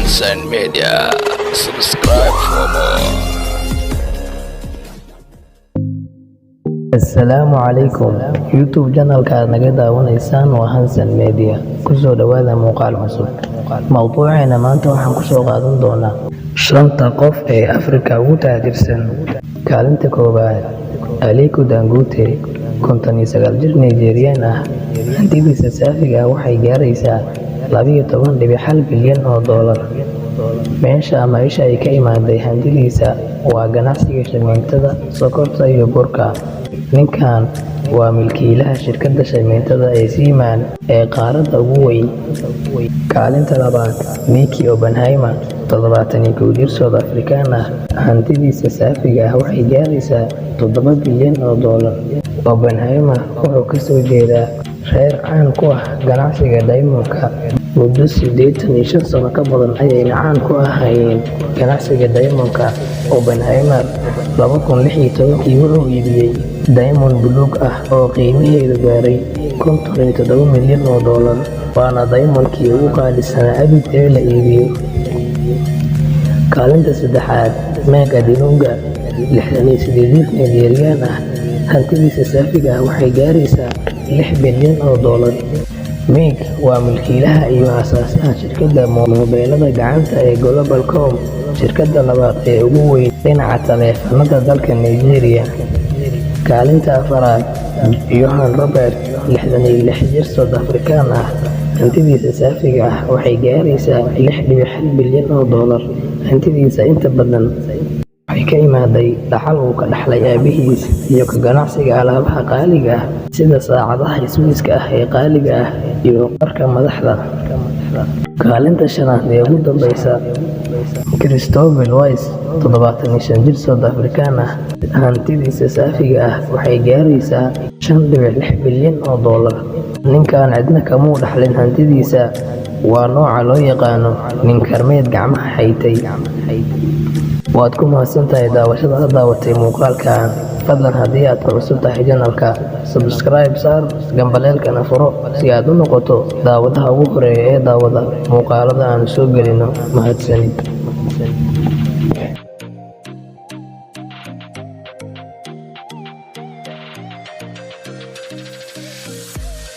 Hansen Media. Subscribe for more. Assalaamu calaykum. YouTube channelka aad naga daawanaysaan waa Hansen Media. Kusoo dhawaada muuqaal cusub. Mawduuceena maanta waxaan kusoo qaadan doonaa 5 qof ee Afrika ugu taajirsan. Kaalinta koowaad, Aliko Dangote, 59 jir Nigerian ah. Hantidiisa saafiga ah waxay gaaraysaa $12.1 bilyan. Meesha ama isha ay ka imaaday hantidiisa waa ganacsiga shamiintada, sokorta iyo burka. Ninkan waa milkiilaha shirkadda shamiintada ee Siemens ee qaaradda ugu weyn. Kaalinta labaad, Micky Oppenheimer, 71 jir South African ah. Hantidiisa saafiga ah waxay gaaraysaa $7 bilyan. Oppenheimer wuxuu ka soo jeedaa reer caan ku ah ganacsiga diamond-ka. Muddo 85 sano ka badan ayayna caan ku ahaayeen ganacsiga diamond-ka. Oppenheimer 2016 wuxuu iibiyey diamond buluug ah oo qiimaheedu gaaray $57 milyan, waana diamond-kii ugu qaalisanaa abid ee la iibiyo. Kaalinta saddexaad, Meg Adenuga, 68 jir Nigerian ah. Hantidiisa saafiga ah waxay gaaraysaa $6 bilyan. Meg waa milkiilaha iyo aasaasaha shirkadda moobilada gacanta ee Globacom, shirkadda labaad ee ugu weyn dhinaca taleefanada dalka Nigeria. Kaalinta afaraad, Johan Robert, 66 jir South African ah. Hantidiisa saafiga ah waxay gaaraysaa $6.1 bilyan. Hantidiisa inta badan waxay ka imaaday dhaxal uu ka dhaxlay aabihiis iyo ka ganacsiga alaabaha qaaliga ah sida saacadaha Swiss-ka ah ee qaaliga ah iyo dharka madaxda. Kaalinta shanaad ee ugu dambeysa, Christopher Wise, 75 jir South African ah. Hantidiisa saafiga ah waxay gaaraysaa $5.6 bilyan. Ninkan cidna kamuu dhaxlin hantidiisa, waa nooca loo yaqaano nin karmeed gacmaha xaytay. Waad ku mahadsantahay daawashada aad daawatay muuqaalkan. Fadlan haddii aad ku cusub tahay channelka, subscribe saar, gambaleelkana furo si aad u noqoto daawadaha ugu horeeya ee daawada muuqaalada aan soo gelino. Mahadsanid.